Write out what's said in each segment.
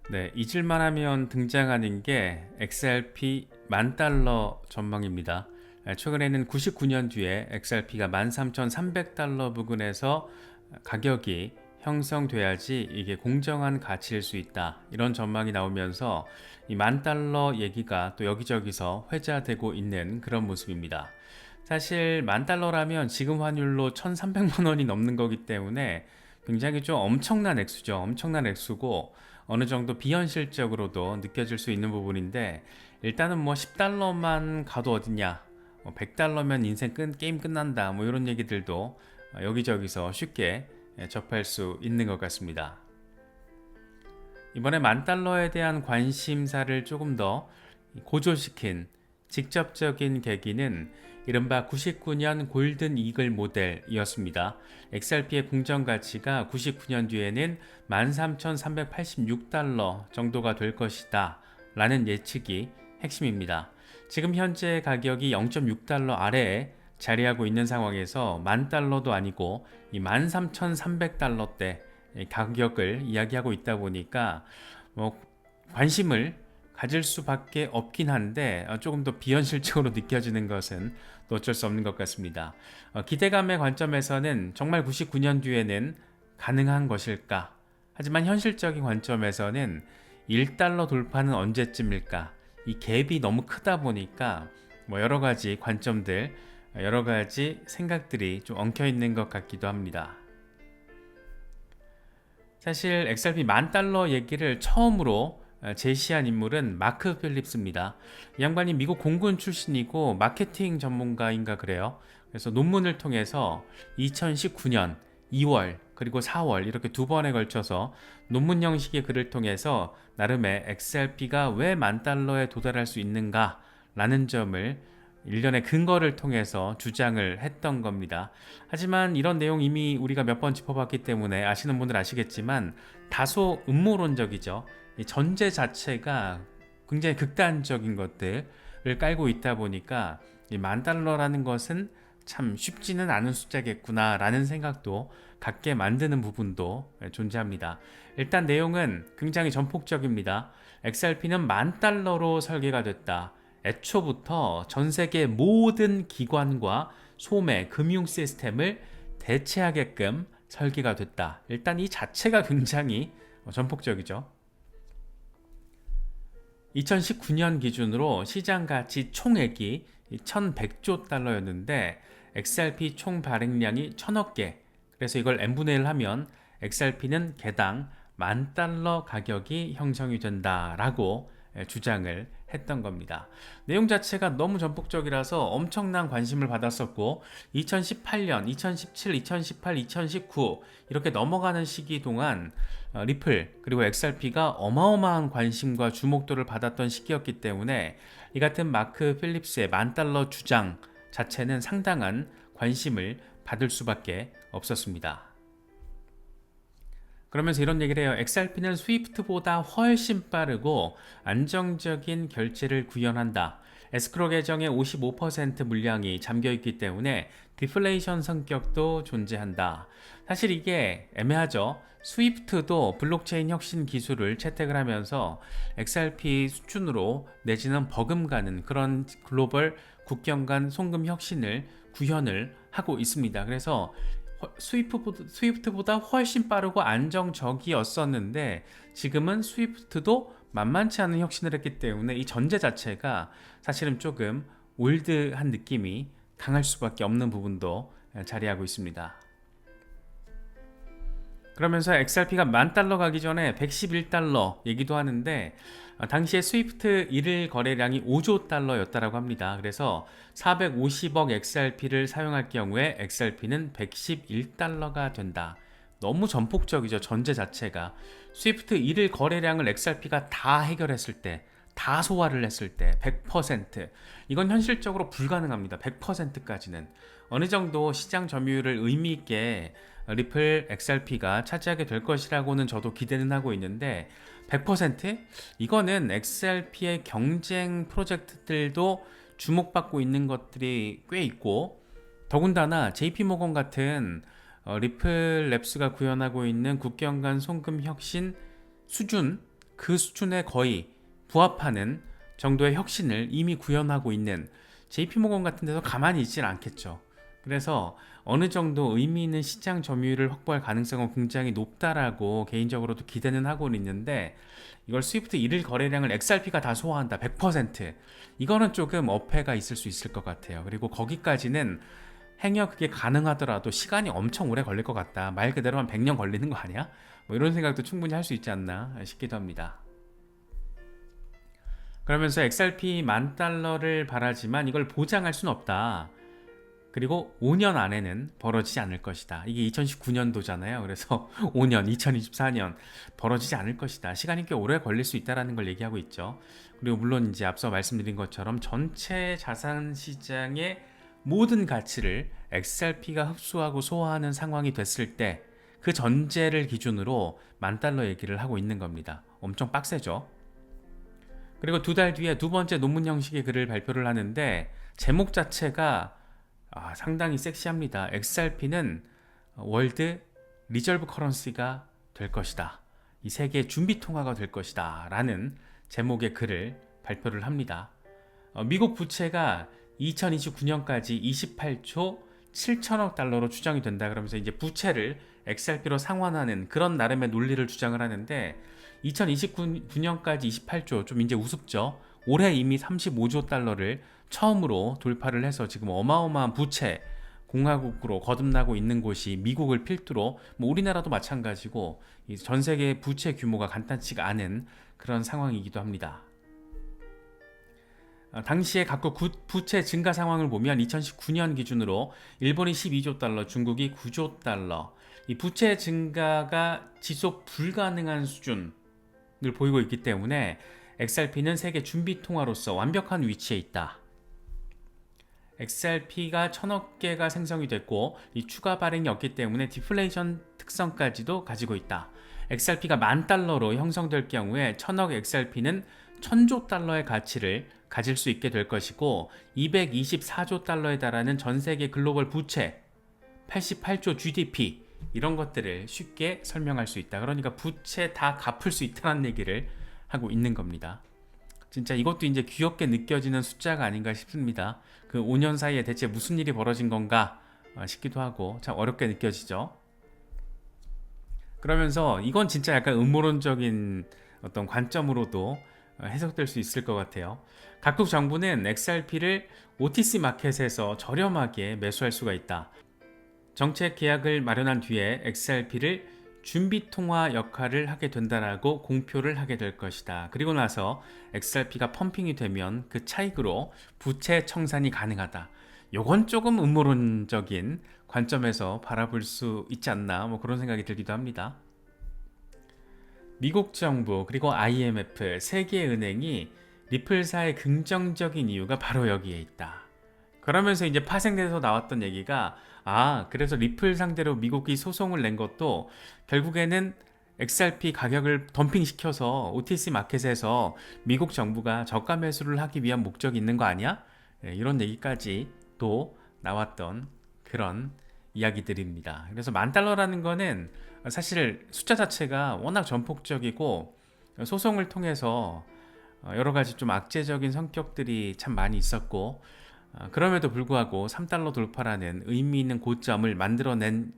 네, 잊을만 하면 등장하는 게 XRP 10,000달러 전망입니다. 최근에는 99년 뒤에 XRP가 13,300달러 부근에서 가격이 형성돼야지 이게 공정한 가치일 수 있다. 이런 전망이 나오면서 이 10,000달러 얘기가 또 여기저기서 회자되고 있는 그런 모습입니다. 사실 10,000달러라면 지금 환율로 1,300만 원이 넘는 거기 때문에 굉장히 좀 엄청난 액수죠. 엄청난 액수고 어느 정도 비현실적으로도 느껴질 수 있는 부분인데 일단은 뭐 10달러만 가도 어딨냐, 100달러면 인생 게임 끝난다, 뭐 이런 얘기들도 여기저기서 쉽게 접할 수 있는 것 같습니다. 이번에 10,000달러에 대한 관심사를 조금 더 고조시킨 직접적인 계기는 이른바 99년 골든 이글 모델이었습니다. XRP의 궁정 가치가 99년 뒤에는 13,386달러 정도가 될 것이다 라는 예측이 핵심입니다. 지금 현재 가격이 0.6달러 아래에 자리하고 있는 상황에서 10,000달러도 아니고 이 13,300달러대 가격을 이야기하고 있다 보니까 뭐 관심을 가질 수밖에 없긴 한데 조금 더 비현실적으로 느껴지는 것은 또 어쩔 수 없는 것 같습니다. 기대감의 관점에서는 정말 99년 뒤에는 가능한 것일까? 하지만 현실적인 관점에서는 1달러 돌파는 언제쯤일까? 이 갭이 너무 크다 보니까 뭐 여러 가지 관점들, 여러 가지 생각들이 좀 엉켜 있는 것 같기도 합니다. 사실 XRP 10,000달러 얘기를 처음으로 제시한 인물은 마크 필립스입니다. 이 양반이 미국 공군 출신이고 마케팅 전문가인가 그래요. 그래서 논문을 통해서 2019년 2월 그리고 4월 이렇게 두 번에 걸쳐서 논문 형식의 글을 통해서 나름의 XRP가 왜 10,000달러에 도달할 수 있는가 라는 점을 일련의 근거를 통해서 주장을 했던 겁니다. 하지만 이런 내용 이미 우리가 몇 번 짚어봤기 때문에 아시는 분들 아시겠지만 다소 음모론적이죠. 이 전제 자체가 굉장히 극단적인 것들을 깔고 있다 보니까 이 10,000달러라는 것은 참 쉽지는 않은 숫자겠구나 라는 생각도 갖게 만드는 부분도 존재합니다. 일단 내용은 굉장히 전폭적입니다. XRP는 10,000달러로 설계가 됐다. 애초부터 전 세계 모든 기관과 소매, 금융 시스템을 대체하게끔 설계가 됐다. 일단 이 자체가 굉장히 전폭적이죠. 2019년 기준으로 시장 가치 총액이 1,100조 달러였는데 XRP 총 발행량이 1,000억 개. 그래서 이걸 n분의 1 하면 XRP는 개당 10,000달러 가격이 형성이 된다라고 주장을 했던 겁니다. 내용 자체가 너무 전폭적이라서 엄청난 관심을 받았었고 2018년, 2017, 2018, 2019 이렇게 넘어가는 시기 동안 리플 그리고 XRP가 어마어마한 관심과 주목도를 받았던 시기였기 때문에 이 같은 마크 필립스의 10,000달러 주장 자체는 상당한 관심을 받을 수밖에 없었습니다. 그러면서 이런 얘기를 해요. XRP는 스위프트보다 훨씬 빠르고 안정적인 결제를 구현한다. 에스크로 계정의 55% 물량이 잠겨있기 때문에 디플레이션 성격도 존재한다. 사실 이게 애매하죠. 스위프트도 블록체인 혁신 기술을 채택을 하면서 XRP 수준으로 내지는 버금가는 그런 글로벌 국경 간 송금 혁신을 구현을 하고 있습니다. 그래서 스위프트보다 훨씬 빠르고 안정적이었었는데 지금은 스위프트도 만만치 않은 혁신을 했기 때문에 이 전제 자체가 사실은 조금 올드한 느낌이 강할 수밖에 없는 부분도 자리하고 있습니다. 그러면서 XRP가 10,000달러 가기 전에 111달러 얘기도 하는데 당시에 스위프트 1일 거래량이 5조 달러였다고 합니다. 그래서 450억 XRP를 사용할 경우에 XRP는 111달러가 된다. 너무 전폭적이죠. 전제 자체가. 스위프트 1일 거래량을 XRP가 다 해결했을 때, 다 소화를 했을 때 100%. 이건 현실적으로 불가능합니다. 100%까지는. 어느 정도 시장 점유율을 의미 있게 리플 XRP가 차지하게 될 것이라고는 저도 기대는 하고 있는데 100%? 이거는 XRP의 경쟁 프로젝트들도 주목받고 있는 것들이 꽤 있고 더군다나 JP모건 같은 리플 랩스가 구현하고 있는 국경 간 송금 혁신 수준 그 수준에 거의 부합하는 정도의 혁신을 이미 구현하고 있는 JP모건 같은 데서 가만히 있질 않겠죠. 그래서 어느 정도 의미 있는 시장 점유율을 확보할 가능성은 굉장히 높다라고 개인적으로도 기대는 하고 있는데, 이걸 스위프트 일일 거래량을 XRP가 다 소화한다 100%, 이거는 조금 어폐가 있을 수 있을 것 같아요. 그리고 거기까지는 행여 그게 가능하더라도 시간이 엄청 오래 걸릴 것 같다. 말 그대로 한 100년 걸리는 거 아니야? 뭐 이런 생각도 충분히 할 수 있지 않나 싶기도 합니다. 그러면서 XRP 10,000달러를 바라지만 이걸 보장할 수는 없다. 그리고 5년 안에는 벌어지지 않을 것이다. 이게 2019년도잖아요. 그래서 5년, 2024년 벌어지지 않을 것이다. 시간이 꽤 오래 걸릴 수 있다는 걸 얘기하고 있죠. 그리고 물론 이제 앞서 말씀드린 것처럼 전체 자산 시장의 모든 가치를 XRP가 흡수하고 소화하는 상황이 됐을 때 그 전제를 기준으로 10,000달러 얘기를 하고 있는 겁니다. 엄청 빡세죠. 그리고 2달 뒤에 두 번째 논문 형식의 글을 발표를 하는데, 제목 자체가 상당히 섹시합니다. XRP는 월드 리저브 커런시가 될 것이다. 이 세계 준비 통화가 될 것이다. 라는 제목의 글을 발표를 합니다. 미국 부채가 2029년까지 28조 7천억 달러로 추정이 된다. 그러면서 이제 부채를 XRP로 상환하는 그런 나름의 논리를 주장을 하는데, 2029년까지 28조, 좀 이제 우습죠. 올해 이미 35조 달러를 처음으로 돌파를 해서 지금 어마어마한 부채 공화국으로 거듭나고 있는 곳이 미국을 필두로, 뭐 우리나라도 마찬가지고 전 세계 부채 규모가 간단치가 않은 그런 상황이기도 합니다. 당시에 각국 부채 증가 상황을 보면 2019년 기준으로 일본이 12조 달러, 중국이 9조 달러, 이 부채 증가가 지속 불가능한 수준을 보이고 있기 때문에 XRP는 세계 준비 통화로서 완벽한 위치에 있다. XRP가 1,000억 개가 생성이 됐고 이 추가 발행이 없기 때문에 디플레이션 특성까지도 가지고 있다. XRP가 10,000달러로 형성될 경우에 1,000억 XRP는 1,000조 달러의 가치를 가질 수 있게 될 것이고, 224조 달러에 달하는 전 세계 글로벌 부채, 88조 GDP, 이런 것들을 쉽게 설명할 수 있다. 그러니까 부채 다 갚을 수 있다는 얘기를 하고 있는 겁니다. 진짜 이것도 이제 귀엽게 느껴지는 숫자가 아닌가 싶습니다. 그 5년 사이에 대체 무슨 일이 벌어진 건가 싶기도 하고 참 어렵게 느껴지죠. 그러면서 이건 진짜 약간 음모론적인 어떤 관점으로도 해석될 수 있을 것 같아요. 각국 정부는 XRP를 OTC 마켓에서 저렴하게 매수할 수가 있다. 정책 계약을 마련한 뒤에 XRP를 준비 통화 역할을 하게 된다라고 공표를 하게 될 것이다. 그리고 나서 XRP가 펌핑이 되면 그 차익으로 부채 청산이 가능하다. 요건 조금 음모론적인 관점에서 바라볼 수 있지 않나, 뭐 그런 생각이 들기도 합니다. 미국 정부 그리고 IMF, 세계은행이 리플사의 긍정적인 이유가 바로 여기에 있다. 그러면서 이제 파생돼서 나왔던 얘기가, 그래서 리플 상대로 미국이 소송을 낸 것도 결국에는 XRP 가격을 덤핑시켜서 OTC 마켓에서 미국 정부가 저가 매수를 하기 위한 목적이 있는 거 아니야? 이런 얘기까지 또 나왔던 그런 이야기들입니다. 그래서 10,000달러라는 거는 사실 숫자 자체가 워낙 전폭적이고 소송을 통해서 여러 가지 좀 악재적인 성격들이 참 많이 있었고, 그럼에도 불구하고 3달러 돌파라는 의미 있는 고점을 만들어낸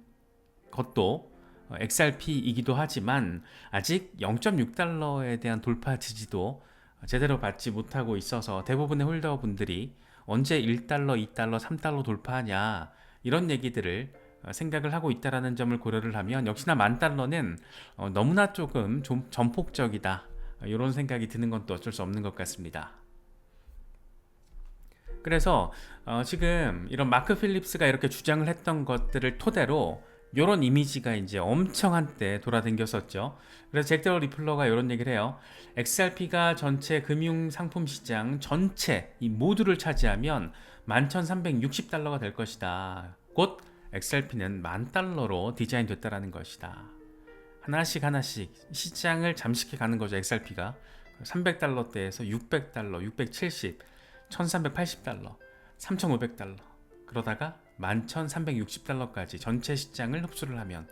것도 XRP이기도 하지만 아직 0.6달러에 대한 돌파 지지도 제대로 받지 못하고 있어서 대부분의 홀더분들이 언제 1달러, 2달러, 3달러 돌파하냐 이런 얘기들을 생각을 하고 있다는 점을 고려를 하면 역시나 10,000달러는 너무나 조금 좀 전폭적이다, 이런 생각이 드는 건 또 어쩔 수 없는 것 같습니다. 그래서 지금 이런 마크 필립스가 이렇게 주장을 했던 것들을 토대로 이런 이미지가 이제 엄청 한때 돌아다녔었죠. 그래서 잭 델러 리플러가 이런 얘기를 해요. XRP가 전체 금융 상품 시장 전체 이 모두를 차지하면 11,360달러가 될 것이다. 곧 XRP는 10,000달러로 디자인됐다라는 것이다. 하나씩 시장을 잠식해 가는 거죠. XRP가 300달러대에서 600달러, 670, 1380달러, 3500달러, 그러다가 11,360달러까지 전체 시장을 흡수를 하면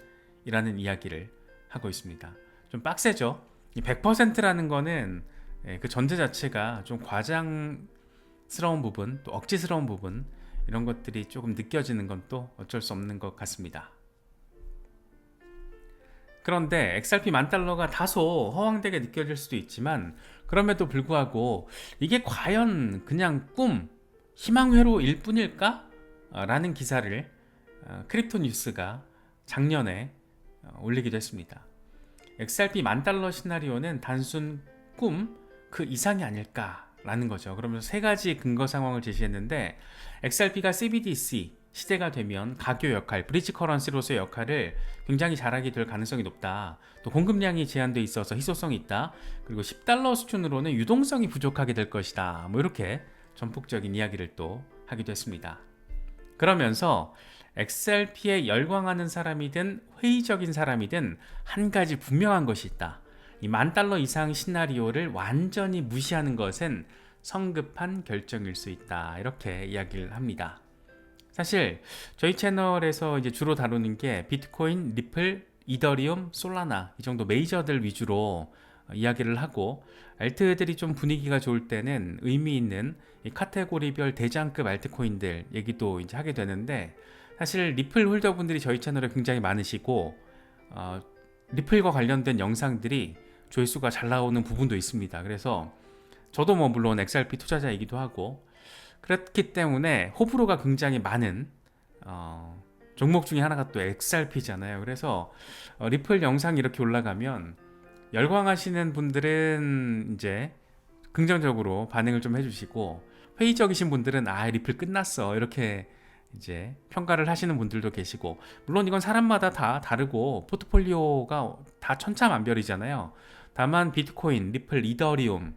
이라는 이야기를 하고 있습니다. 좀 빡세죠? 이 100%라는 거는 그 전제 자체가 좀 과장스러운 부분, 또 억지스러운 부분, 이런 것들이 조금 느껴지는 건 또 어쩔 수 없는 것 같습니다. 그런데 XRP 10,000달러가 다소 허황되게 느껴질 수도 있지만, 그럼에도 불구하고 이게 과연 그냥 꿈, 희망회로일 뿐일까? 라는 기사를 크립토 뉴스가 작년에 올리기도 했습니다. XRP 10,000달러 시나리오는 단순 꿈 그 이상이 아닐까라는 거죠. 그러면서 세 가지 근거 상황을 제시했는데, XRP가 CBDC 시대가 되면 가교 역할, 브리지 커런시로서의 역할을 굉장히 잘하게 될 가능성이 높다. 또 공급량이 제한돼 있어서 희소성이 있다. 그리고 10달러 수준으로는 유동성이 부족하게 될 것이다. 뭐 이렇게 전폭적인 이야기를 또 하기도 했습니다. 그러면서 XRP에 열광하는 사람이든 회의적인 사람이든 한 가지 분명한 것이 있다. 이 10,000달러 이상 시나리오를 완전히 무시하는 것은 성급한 결정일 수 있다. 이렇게 이야기를 합니다. 사실 저희 채널에서 이제 주로 다루는 게 비트코인, 리플, 이더리움, 솔라나 이 정도 메이저들 위주로 이야기를 하고, 알트들이 좀 분위기가 좋을 때는 의미 있는 이 카테고리별 대장급 알트코인들 얘기도 이제 하게 되는데, 사실 리플 홀더분들이 저희 채널에 굉장히 많으시고 리플과 관련된 영상들이 조회수가 잘 나오는 부분도 있습니다. 그래서 저도 뭐 물론 XRP 투자자이기도 하고 그렇기 때문에 호불호가 굉장히 많은 종목 중에 하나가 또 XRP잖아요. 그래서 리플 영상이 이렇게 올라가면 열광하시는 분들은 이제 긍정적으로 반응을 좀 해주시고, 회의적이신 분들은 리플 끝났어 이렇게 이제 평가를 하시는 분들도 계시고, 물론 이건 사람마다 다 다르고 포트폴리오가 다 천차만별이잖아요. 다만 비트코인, 리플, 이더리움,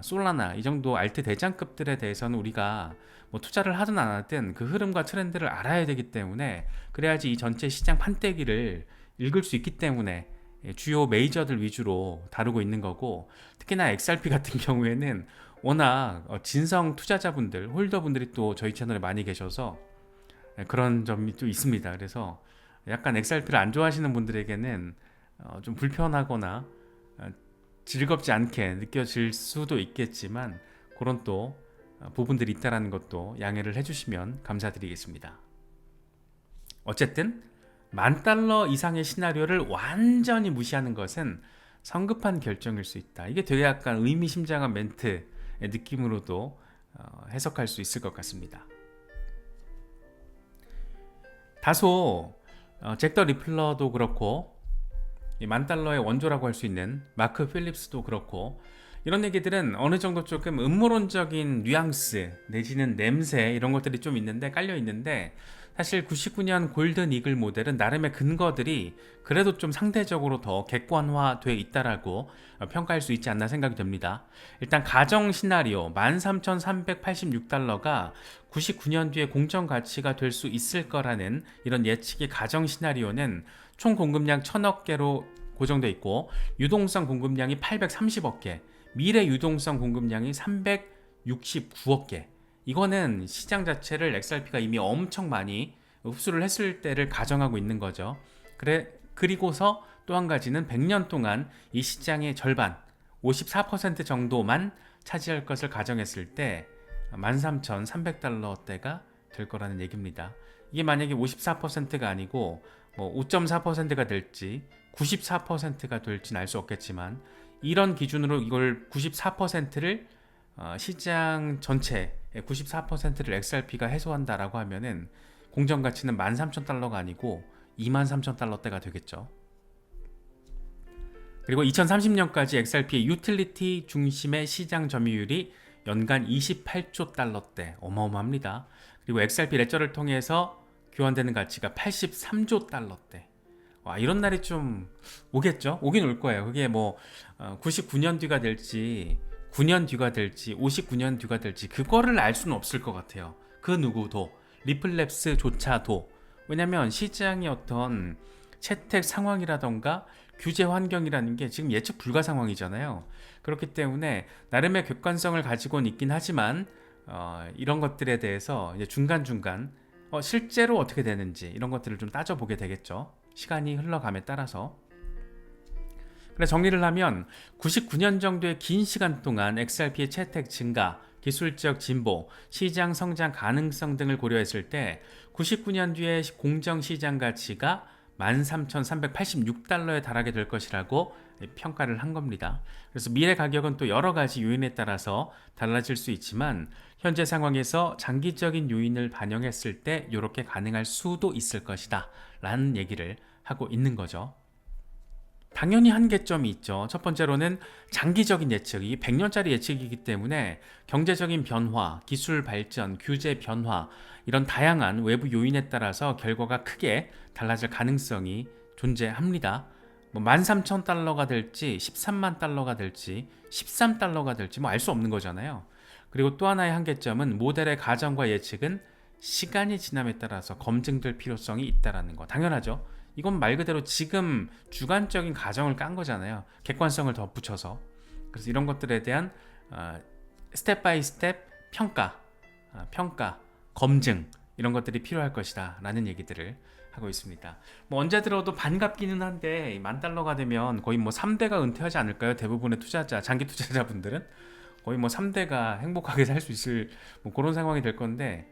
솔라나 이 정도 알트 대장급들에 대해서는 우리가 뭐 투자를 하든 안 하든 그 흐름과 트렌드를 알아야 되기 때문에, 그래야지 이 전체 시장 판때기를 읽을 수 있기 때문에 주요 메이저들 위주로 다루고 있는 거고, 특히나 XRP 같은 경우에는 워낙 진성 투자자분들, 홀더분들이 또 저희 채널에 많이 계셔서 그런 점이 또 있습니다. 그래서 약간 XRP를 안 좋아하시는 분들에게는 좀 불편하거나 즐겁지 않게 느껴질 수도 있겠지만, 그런 또 부분들이 있다는 것도 양해를 해주시면 감사드리겠습니다. 어쨌든 10,000달러 이상의 시나리오를 완전히 무시하는 것은 성급한 결정일 수 있다. 이게 되게 약간 의미심장한 멘트의 느낌으로도 해석할 수 있을 것 같습니다. 다소 잭 더 리플러도 그렇고, 이 10,000달러의 원조라고 할 수 있는 마크 필립스도 그렇고, 이런 얘기들은 어느 정도 조금 음모론적인 뉘앙스 내지는 냄새 이런 것들이 좀 있는데, 깔려 있는데, 사실 99년 골든 이글 모델은 나름의 근거들이 그래도 좀 상대적으로 더 객관화되어 있다라고 평가할 수 있지 않나 생각이 됩니다. 일단 가정 시나리오 13,386달러가 99년 뒤에 공정 가치가 될 수 있을 거라는 이런 예측의 가정 시나리오는 총 공급량 1,000억 개로 고정되어 있고, 유동성 공급량이 830억 개, 미래 유동성 공급량이 369억 개. 이거는 시장 자체를 XRP가 이미 엄청 많이 흡수를 했을 때를 가정하고 있는 거죠. 그리고서 또 한 가지는 100년 동안 이 시장의 절반, 54% 정도만 차지할 것을 가정했을 때 13,300달러대가 될 거라는 얘기입니다. 이게 만약에 54%가 아니고 뭐 5.4%가 될지 94%가 될지는 알 수 없겠지만, 이런 기준으로 이걸 94%를 시장 전체 94%를 XRP가 해소한다라고 하면은 공정 가치는 13,000달러가 아니고 23,000달러대가 되겠죠. 그리고 2030년까지 XRP의 유틸리티 중심의 시장 점유율이 연간 28조 달러대, 어마어마합니다. 그리고 XRP 레저를 통해서 교환되는 가치가 83조 달러대. 와, 이런 날이 좀 오겠죠? 오긴 올 거예요. 그게 뭐 99년 뒤가 될지 9년 뒤가 될지 59년 뒤가 될지 그거를 알 수는 없을 것 같아요. 그 누구도, 리플랩스조차도. 왜냐면 시장의 어떤 채택 상황이라던가 규제 환경이라는 게 지금 예측 불가 상황이잖아요. 그렇기 때문에 나름의 객관성을 가지고는 있긴 하지만 이런 것들에 대해서 이제 중간중간 실제로 어떻게 되는지 이런 것들을 좀 따져보게 되겠죠. 시간이 흘러감에 따라서. 그래서 정리를 하면 99년 정도의 긴 시간 동안 XRP의 채택 증가, 기술적 진보, 시장 성장 가능성 등을 고려했을 때 99년 뒤에 공정 시장 가치가 13,386달러에 달하게 될 것이라고 평가를 한 겁니다. 그래서 미래 가격은 또 여러 가지 요인에 따라서 달라질 수 있지만 현재 상황에서 장기적인 요인을 반영했을 때 이렇게 가능할 수도 있을 것이다 라는 얘기를 하고 있는 거죠. 당연히 한계점이 있죠. 첫 번째로는 장기적인 예측이 100년짜리 예측이기 때문에 경제적인 변화, 기술 발전, 규제 변화 이런 다양한 외부 요인에 따라서 결과가 크게 달라질 가능성이 존재합니다. 뭐 13,000달러가 될지 13만 달러가 될지 13달러가 될지 뭐 알 수 없는 거잖아요. 그리고 또 하나의 한계점은 모델의 가정과 예측은 시간이 지남에 따라서 검증될 필요성이 있다는 거. 당연하죠. 이건 말 그대로 지금 주관적인 가정을 깐 거잖아요. 객관성을 더 붙여서. 그래서 이런 것들에 대한 스텝 바이 스텝 평가, 검증 이런 것들이 필요할 것이다 라는 얘기들을 하고 있습니다. 뭐 언제 들어도 반갑기는 한데 10,000달러가 되면 거의 뭐 3대가 은퇴하지 않을까요? 대부분의 투자자, 장기 투자자분들은 거의 뭐 3대가 행복하게 살 수 있을 뭐 그런 상황이 될 건데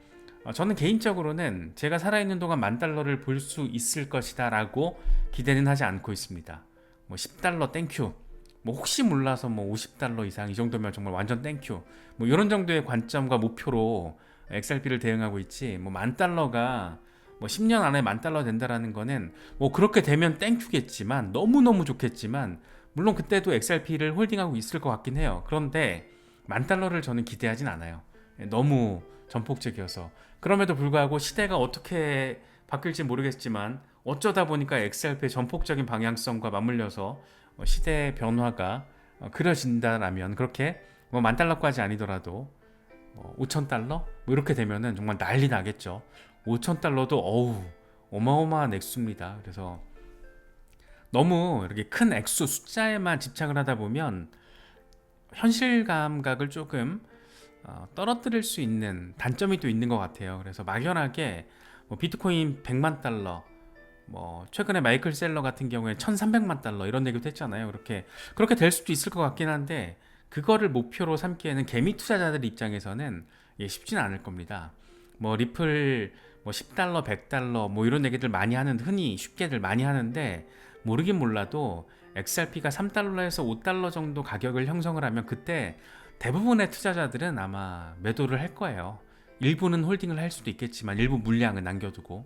저는 개인적으로는 제가 살아있는 동안 10,000달러를 볼 수 있을 것이다 라고 기대는 하지 않고 있습니다. 뭐 10달러 땡큐, 뭐 혹시 몰라서 뭐 50달러 이상 이 정도면 정말 완전 땡큐, 뭐 이런 정도의 관점과 목표로 XRP를 대응하고 있지, 뭐 10,000달러가 뭐 10년 안에 10,000달러 된다라는 거는 뭐 그렇게 되면 땡큐겠지만 너무너무 좋겠지만 물론 그때도 XRP를 홀딩하고 있을 것 같긴 해요. 그런데 10,000달러를 저는 기대하진 않아요. 너무 전폭적이어서. 그럼에도 불구하고 시대가 어떻게 바뀔지 모르겠지만 어쩌다 보니까 XRP의 전폭적인 방향성과 맞물려서 시대의 변화가 그려진다라면 그렇게 뭐 10,000달러까지 아니더라도 5,000달러? 뭐 이렇게 되면은 정말 난리 나겠죠. 5,000달러도 어마어마한 액수입니다. 그래서 너무 이렇게 큰 액수 숫자에만 집착을 하다 보면 현실 감각을 조금 떨어뜨릴 수 있는 단점이 또 있는 것 같아요. 그래서 막연하게 뭐 비트코인 100만 달러, 뭐 최근에 마이클 셀러 같은 경우에 1,300만 달러 이런 얘기도 했잖아요. 그렇게 될 수도 있을 것 같긴 한데 그거를 목표로 삼기에는 개미 투자자들 입장에서는 쉽지는 않을 겁니다. 뭐 리플 뭐 10달러, 100달러 뭐 이런 얘기들 많이 하는 흔히 쉽게들 많이 하는데 모르긴 몰라도 XRP가 3달러에서 5달러 정도 가격을 형성을 하면 그때 대부분의 투자자들은 아마 매도를 할 거예요. 일부는 홀딩을 할 수도 있겠지만 일부 물량은 남겨두고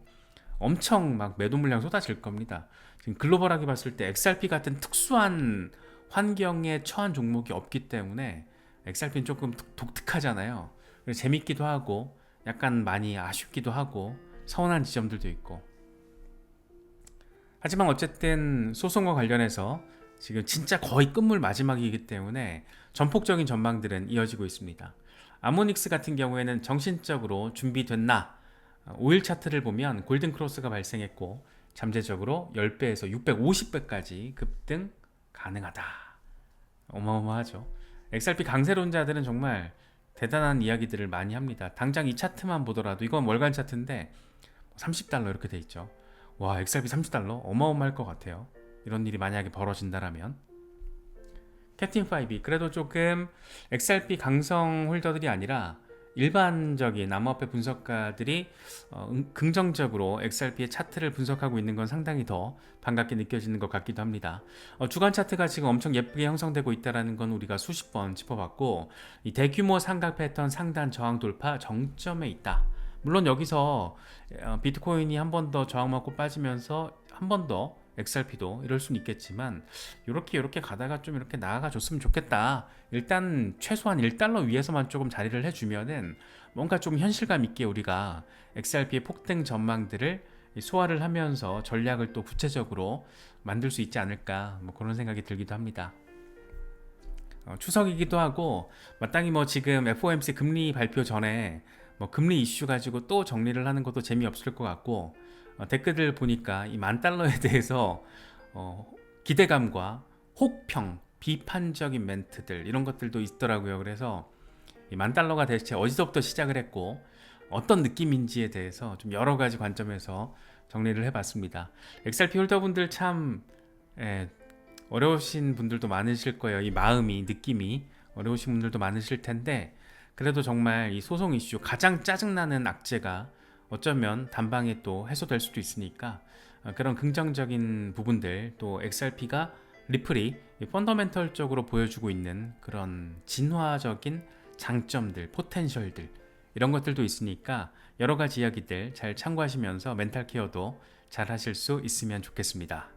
엄청 막 매도 물량 쏟아질 겁니다. 지금 글로벌하게 봤을 때 XRP 같은 특수한 환경에 처한 종목이 없기 때문에 XRP는 조금 독특하잖아요. 그래서 재밌기도 하고 약간 많이 아쉽기도 하고 서운한 지점들도 있고. 하지만 어쨌든 소송과 관련해서 지금 진짜 거의 끝물 마지막이기 때문에 전폭적인 전망들은 이어지고 있습니다. 아모닉스 같은 경우에는 정신적으로 준비됐나? 5일 차트를 보면 골든 크로스가 발생했고 잠재적으로 10배에서 650배까지 급등 가능하다. 어마어마하죠. XRP 강세론자들은 정말 대단한 이야기들을 많이 합니다. 당장 이 차트만 보더라도 이건 월간 차트인데 30달러 이렇게 돼 있죠. 와, XRP 30달러? 어마어마할 것 같아요. 이런 일이 만약에 벌어진다라면. 캡틴 5 그래도 조금 XRP 강성 홀더들이 아니라 일반적인 암호화폐 분석가들이 긍정적으로 XRP의 차트를 분석하고 있는 건 상당히 더 반갑게 느껴지는 것 같기도 합니다. 주간 차트가 지금 엄청 예쁘게 형성되고 있다는 건 우리가 수십 번 짚어봤고 이 대규모 삼각 패턴 상단 저항 돌파 정점에 있다. 물론 여기서 비트코인이 한 번 더 저항 맞고 빠지면서 한 번 더 XRP도 이럴 수는 있겠지만 이렇게 가다가 좀 이렇게 나아가 줬으면 좋겠다. 일단 최소한 1달러 위에서만 조금 자리를 해주면은 뭔가 좀 현실감 있게 우리가 XRP의 폭등 전망들을 소화를 하면서 전략을 또 구체적으로 만들 수 있지 않을까 뭐 그런 생각이 들기도 합니다. 추석이기도 하고 마땅히 뭐 지금 FOMC 금리 발표 전에 뭐 금리 이슈 가지고 또 정리를 하는 것도 재미없을 것 같고 댓글들 보니까 이 10,000달러에 대해서 기대감과 혹평, 비판적인 멘트들 이런 것들도 있더라고요. 그래서 이 10,000달러가 대체 어디서부터 시작을 했고 어떤 느낌인지에 대해서 좀 여러 가지 관점에서 정리를 해봤습니다. XRP 홀더분들 참 어려우신 분들도 많으실 거예요. 이 마음이, 느낌이 어려우신 분들도 많으실 텐데, 그래도 정말 이 소송 이슈 가장 짜증나는 악재가 어쩌면 단방에 또 해소될 수도 있으니까 그런 긍정적인 부분들, 또 XRP가 리플이 펀더멘털적으로 보여주고 있는 그런 진화적인 장점들, 포텐셜들, 이런 것들도 있으니까 여러 가지 이야기들 잘 참고하시면서 멘탈 케어도 잘 하실 수 있으면 좋겠습니다.